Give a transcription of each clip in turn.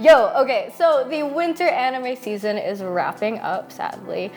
Yo, okay, so the winter anime season is wrapping up, sadly.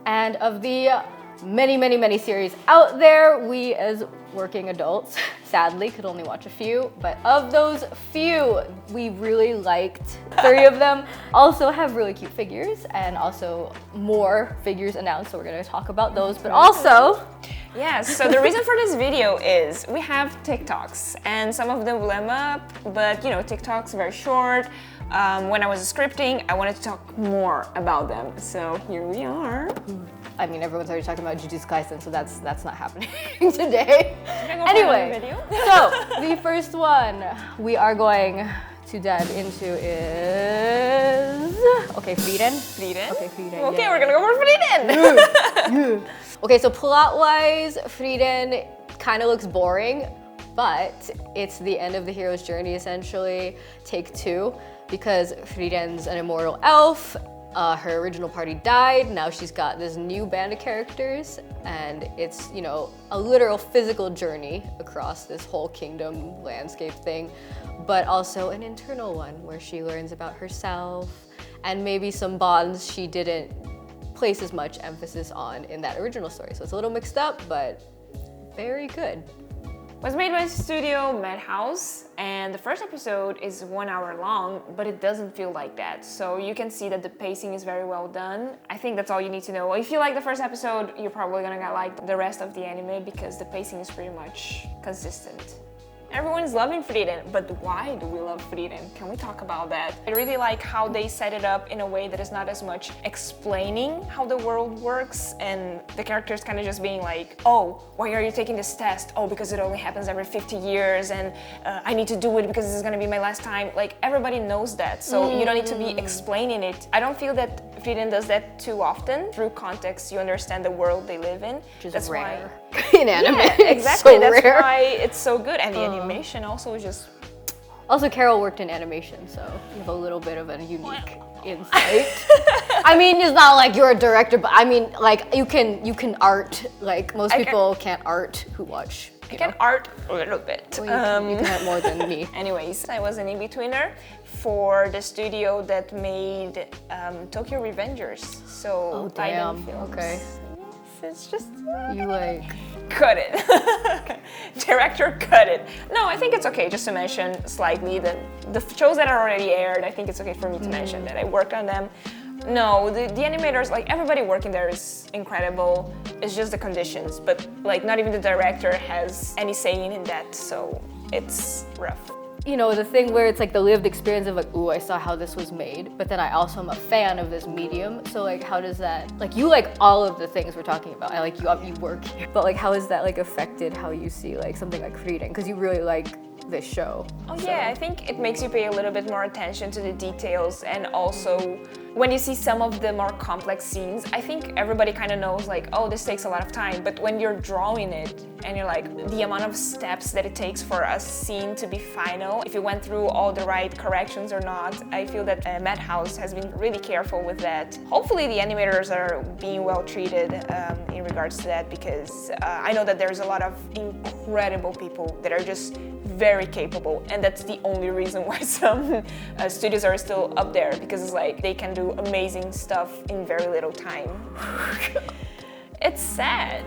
And of the many series out there, we as working adults, sadly, could only watch a few. But of those few, we really liked 3 of them. Also have really cute figures and also more figures announced, so we're gonna talk about those. But also, yes, so the reason for this video is we have TikToks and some of them will end up, but you know, TikToks are very short. When I was scripting, I wanted to talk more about them, so here we are. I mean, everyone's already talking about Jujutsu Kaisen, so that's not happening today. Anyway, so the first one we are going to dive into is Frieren. Frieren? Okay, Frieren. Okay, yeah. we're gonna go for Frieren. Okay, so plot-wise, Frieren kind of looks boring, but it's the end of the hero's journey essentially, take 2, because Frieren's an immortal elf. Her original party died, now she's got this new band of characters, and it's, you know, a literal physical journey across this whole kingdom landscape thing, but also an internal one where she learns about herself and maybe some bonds she didn't place as much emphasis on in that original story. So it's a little mixed up, but very good. It was made by studio Madhouse, and the first episode is 1 hour long, but it doesn't feel like that. So you can see that the pacing is very well done. I think that's all you need to know. If you like the first episode, you're probably gonna like the rest of the anime because the pacing is pretty much consistent. Everyone is loving Frieren, but why do we love Frieren? Can we talk about that? I really like how they set it up in a way that is not as much explaining how the world works and the characters kind of just being like, oh, why are you taking this test? Oh, because it only happens every 50 years and I need to do it because this is gonna be my last time. Like, everybody knows that, so you don't need to be explaining it. I don't feel that Frieren does that too often. Through context, you understand the world they live in. That's rare. In anime. Yeah, exactly. So that's rare. why it's so good, and the animation also is just. Also, Carol worked in animation, so you have a little bit of a unique insight. I mean, it's not like you're a director, but I mean, like you can art. Like most people can't art who watch. I can art a little bit. Well, you can art more than me. Anyways, I was an in-betweener for the studio that made Tokyo Revengers. So I didn't film. Okay. It's just You like cut it. Director cut it. No, I think it's okay just to mention slightly that the shows that are already aired, I think it's okay for me to mention that I worked on them. No, the animators, like everybody working there is incredible. It's just the conditions, but like not even the director has any say in that, so it's rough. You know, the thing where it's like the lived experience of like, ooh, I saw how this was made, but then I also am a fan of this medium. So like, how does that, like you like all of the things we're talking about. I like you work here, but like how has that like affected how you see like something like Frieren? Because you really like this show. Oh yeah, I think it makes you pay a little bit more attention to the details, and also when you see some of the more complex scenes, I think everybody kind of knows like, oh, this takes a lot of time, but when you're drawing it and you're like, the amount of steps that it takes for a scene to be final, if you went through all the right corrections or not, I feel that Madhouse has been really careful with that. Hopefully the animators are being well treated in regards to that, because I know that there's a lot of incredible people that are just very capable, and that's the only reason why some studios are still up there, because it's like they can do amazing stuff in very little time. It's sad.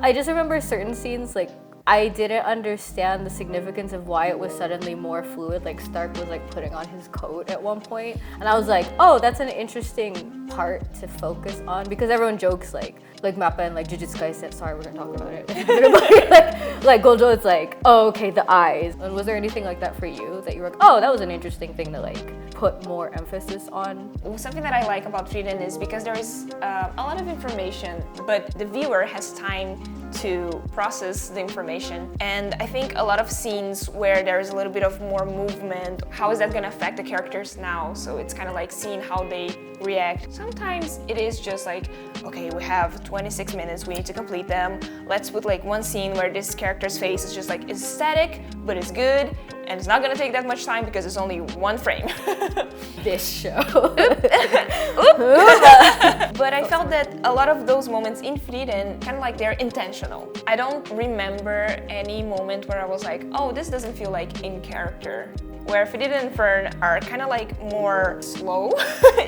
I just remember certain scenes, like I didn't understand the significance of why it was suddenly more fluid. Like Stark was like putting on his coat at one point, and I was like, oh, that's an interesting part to focus on, because everyone jokes like Mappa and like Jujutsu Kaisen. Sorry, we're gonna talk about it. like Gojo, it's like, oh, okay, the eyes. And was there anything like that for you that you were like, oh, that was an interesting thing to like put more emphasis on? Something that I like about Frieren is because there is a lot of information, but the viewer has time to process the information. And I think a lot of scenes where there is a little bit of more movement, how is that going to affect the characters now? So it's kind of like seeing how they react. Sometimes it is just like, okay, we have 26 minutes, we need to complete them. Let's put like one scene where this character's face is just like, it's static, but it's good. and it's not gonna take that much time because it's only one frame. This show. But I felt that a lot of those moments in Frieren, kind of like they're intentional. I don't remember any moment where I was like, oh, this doesn't feel like in character. Where Frieren and Fern are kind of like more slow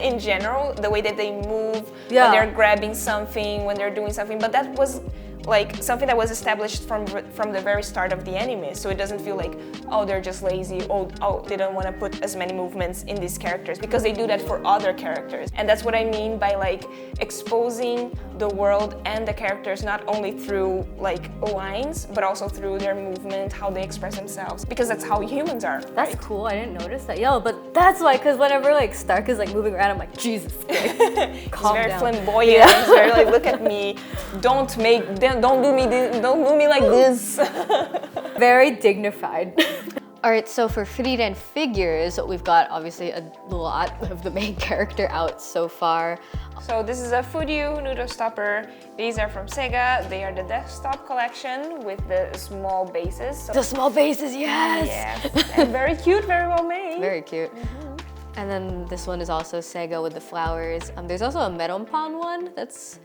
in general, the way that they move, when they're grabbing something, when they're doing something, but that was like something that was established from the very start of the anime, so it doesn't feel like, oh, they're just lazy, oh they don't want to put as many movements in these characters, because they do that for other characters. And that's what I mean by like exposing the world and the characters not only through like lines, but also through their movement, how they express themselves, because that's how humans are. That's right? cool. I didn't notice that. Yo, but that's why, because whenever like Stark is like moving around, I'm like, Jesus, like, calm He's very down. flamboyant. He's very like, look at me, don't do me this, don't do me like this. Very dignified. All right, so for Frieren figures, we've got obviously a lot of the main character out so far. So this is a Furyu noodle stopper. These are from Sega. They are the desktop collection with the small bases. So The small bases, yes! yes. And very cute, very well made. Very cute. And then this one is also Sega with the flowers. There's also a Meronpan one that's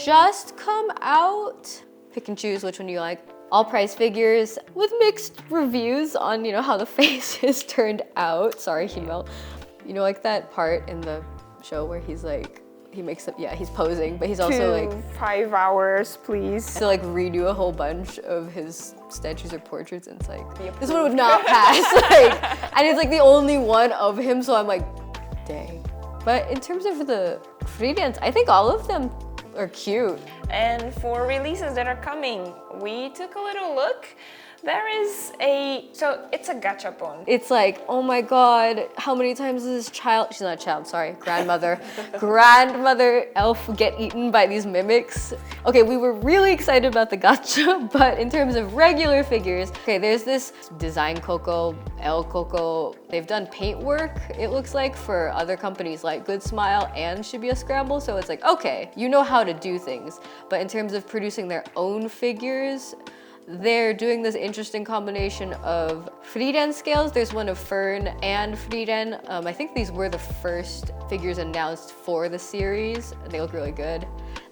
just come out. Pick and choose which one you like. All price figures with mixed reviews on, you know, how the faces turned out. Sorry, Himel. You know, like that part in the show where he's like, he makes up, he's posing, but he's also like 5 hours, please. to like redo a whole bunch of his statues or portraits, and it's like, this one would not pass. Like, and it's like the only one of him, so I'm like, dang. But in terms of the Frieren, I think all of them are cute. And for releases that are coming, we took a little look. There is so it's a gachapon. It's like, oh my god, how many times does this child, she's not a child, sorry, grandmother elf get eaten by these mimics? Okay, we were really excited about the gacha, but in terms of regular figures, okay, there's this Design Coco, El Coco. They've done paint work, it looks like, for other companies like Good Smile and Shibuya Scramble, so it's like, okay, you know how to do things. But in terms of producing their own figures, they're doing this interesting combination of Frieren scales. There's one of Fern and Frieren. I think these were the first figures announced for the series. They look really good.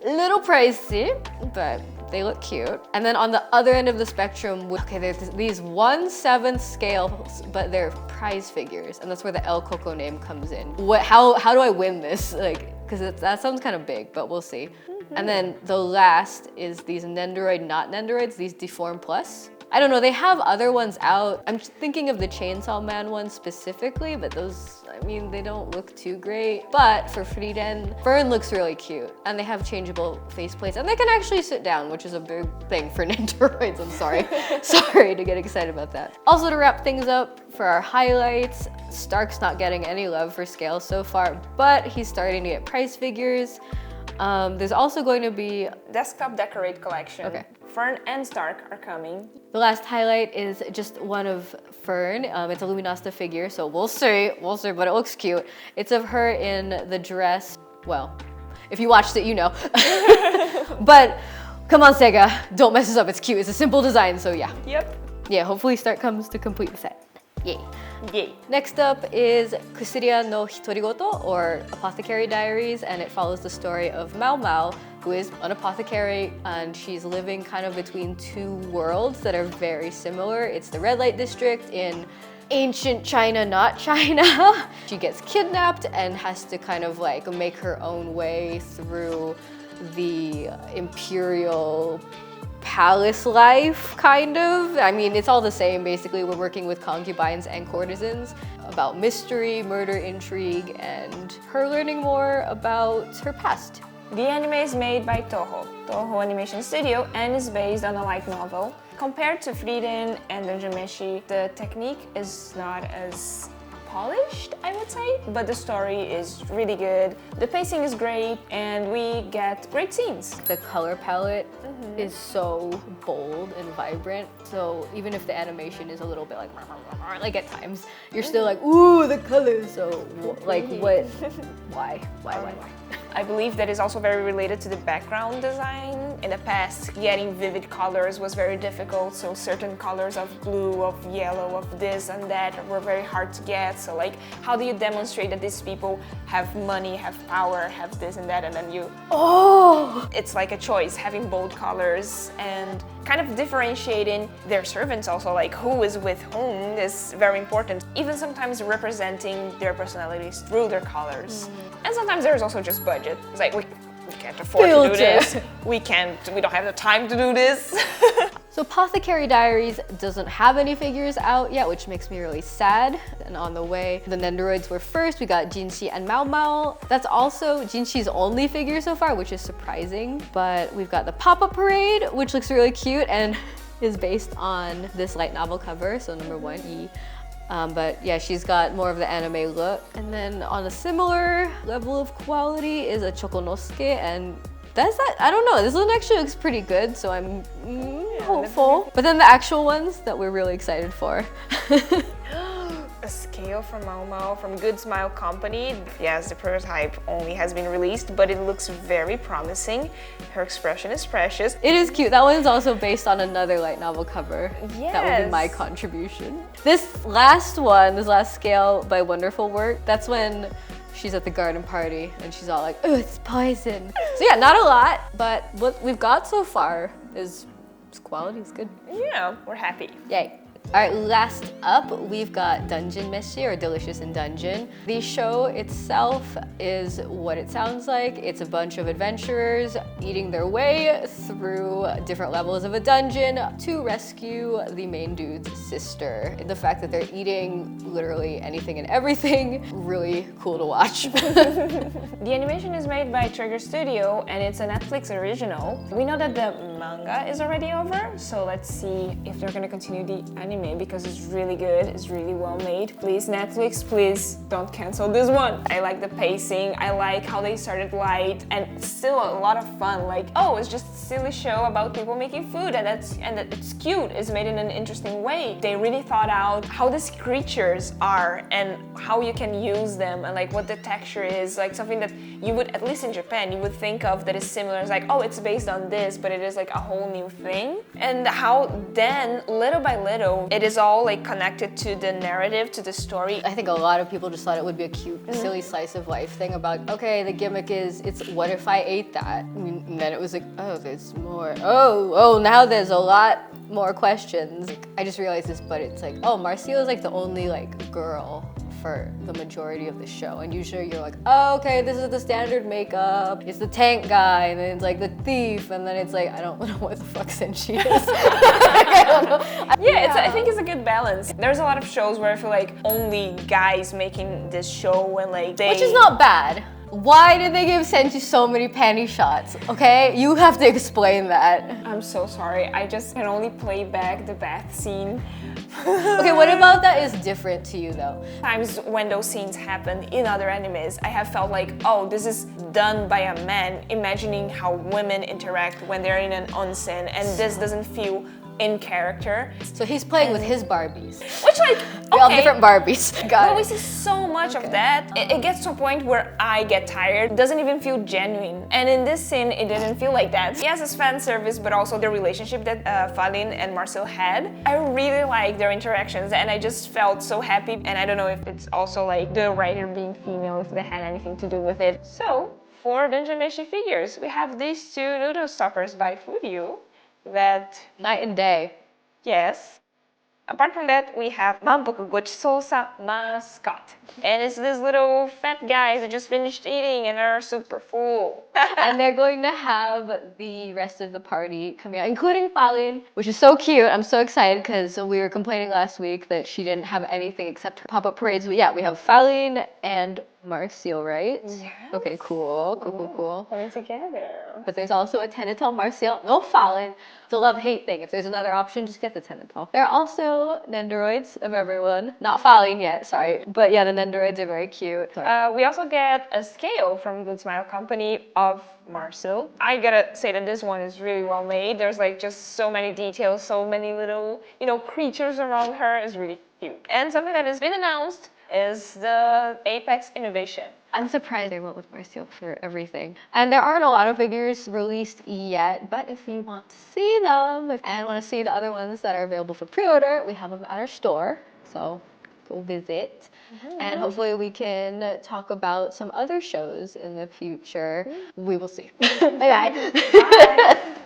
A little pricey, but they look cute. And then on the other end of the spectrum, okay, there's these 1/7 scales, but they're prize figures, and that's where the El Coco name comes in. How do I win this? Like, because that sounds kind of big, but we'll see. And then the last is these Nendoroid, not Nendoroids, these Deform Plus. I don't know, they have other ones out. I'm thinking of the Chainsaw Man one specifically, but those, I mean, they don't look too great. But for Frieren, Fern looks really cute. And they have changeable faceplates, and they can actually sit down, which is a big thing for Nendoroids, I'm sorry. Sorry to get excited about that. Also, to wrap things up, for our highlights, Stark's not getting any love for scale so far, but he's starting to get price figures. There's also going to be Desktop Decorate collection. Okay. Fern and Stark are coming. The last highlight is just one of Fern. It's a Luminasta figure, so we'll see, but it looks cute. It's of her in the dress. Well, if you watched it, you know. But come on, Sega, don't mess this up. It's cute. It's a simple design, so yeah. Yep. Yeah, hopefully Stark comes to complete the set. Yay. Yay. Next up is Kusuria no Hitorigoto, or Apothecary Diaries, and it follows the story of Mao Mao, who is an apothecary, and she's living kind of between two worlds that are very similar. It's the red light district in ancient China, not China. She gets kidnapped and has to kind of like make her own way through the imperial palace life, kind of. I mean, it's all the same, basically. We're working with concubines and courtesans about mystery, murder, intrigue, and her learning more about her past. The anime is made by Toho Animation Studio, and is based on a light novel. Compared to Frieren and the Meshi, the technique is not as polished, I would say, but the story is really good. The pacing is great, and we get great scenes. The color palette is so bold and vibrant, so even if the animation is a little bit like at times, you're still like, ooh, the colors. So like, what? Why? I believe that is also very related to the background design in the past, getting vivid colors was very difficult. So certain colors of blue, of yellow, of this and that were very hard to get. So like, how do you demonstrate that these people have money, have power, have this and that, and then you... Oh! It's like a choice, having bold colors and kind of differentiating their servants also, like who is with whom is very important. Even sometimes representing their personalities through their colors. And sometimes there's also just budget. It's like, we can't afford to do this. We don't have the time to do this. So Apothecary Diaries doesn't have any figures out yet, which makes me really sad. And on the way, the Nendoroids were first. We got Jinxi and Mao Mao. That's also Jinxi's only figure so far, which is surprising. But we've got the Pop-Up Parade, which looks really cute and is based on this light novel cover, so number 1E. But yeah, she's got more of the anime look. And then on a similar level of quality is a Chokonosuke, and I don't know, this one actually looks pretty good, so I'm hopeful. But then the actual ones that we're really excited for. A scale from Mao Mao from Good Smile Company. Yes, the prototype only has been released, but it looks very promising. Her expression is precious. It is cute. That one is also based on another light novel cover. Yes. That will be my contribution. This last one, this last scale by Wonderful Work, that's when she's at the garden party and she's all like, oh, it's poison. So yeah, not a lot, but what we've got so far is quality is good. Yeah, we're happy. Yay. All right, last up, we've got Dungeon Meshi, or Delicious in Dungeon. The show itself is what it sounds like. It's a bunch of adventurers eating their way through different levels of a dungeon to rescue the main dude's sister. The fact that they're eating literally anything and everything, really cool to watch. The animation is made by Trigger Studio and it's a Netflix original. We know that the manga is already over, so let's see if they're gonna continue the anime because it's really good, it's really well made. Please Netflix, please don't cancel this one. I like the pacing, I like how they started light and still a lot of fun. Like, oh, it's just a silly show about people making food and it's cute, it's made in an interesting way. They really thought out how these creatures are and how you can use them and like what the texture is, like something that you would, at least in Japan, you would think of that is similar. It's like, oh, it's based on this, but it is like a whole new thing. And how then, little by little, it is all like connected to the narrative, to the story. I think a lot of people just thought it would be a cute, silly slice of life thing about, okay, the gimmick is, it's what if I ate that? And then it was like, oh, there's more. Oh, now there's a lot more questions. I just realized this, but it's like, oh, Marcia is like the only like girl for the majority of the show, and usually you're like, oh, okay, this is the standard makeup, it's the tank guy, and then it's like the thief, and then it's like, I don't know what the fuck Senshi is. I don't know. Yeah, I think it's a good balance. There's a lot of shows where I feel like only guys making this show and like they... Which is not bad. Why did they give Senshi so many panty shots? Okay, you have to explain that. I'm so sorry, I just can only play back the bath scene. Okay, what about that is different to you though? Times when those scenes happen in other animes, I have felt like, oh, this is done by a man, imagining how women interact when they're in an onsen, and this doesn't feel in character. So he's playing with his Barbies. Which like, we all different Barbies. But we see so much of that. It gets to a point where I get tired. It doesn't even feel genuine. And in this scene, it didn't feel like that. Yes, it's fan service, but also the relationship that Falin and Marcel had. I really like their interactions and I just felt so happy. And I don't know if it's also like the writer being female, if they had anything to do with it. So, for Dungeon Meshi figures, we have these two noodle stoppers by Fudio. That night and day. Yes. Apart from that, we have Manboku Gochisosa mascot. And it's this little fat guy that just finished eating and are super full. And they're going to have the rest of the party coming out, including Falin, which is so cute. I'm so excited because we were complaining last week that she didn't have anything except her pop-up parades. But yeah, we have Falin and Marcial, right? Yeah. Okay, cool. Coming together. But there's also a Tenatal Marcial, no Falin. It's a love-hate thing. If there's another option, just get the Tenatal. There are also Nendoroids of everyone. Not Falin yet, sorry. But yeah, the Nendoroids are very cute. We also get a scale from Good Smile Company of Marcel. I gotta say that this one is really well made. There's like just so many details, so many little, creatures around her. It's really cute. And something that has been announced is the Apex Innovation. I'm surprised they went with Marcio for everything. And there aren't a lot of figures released yet, but if you want to see them and want to see the other ones that are available for pre-order, we have them at our store. So go visit. And hopefully we can talk about some other shows in the future. We will see. Bye-bye. Bye.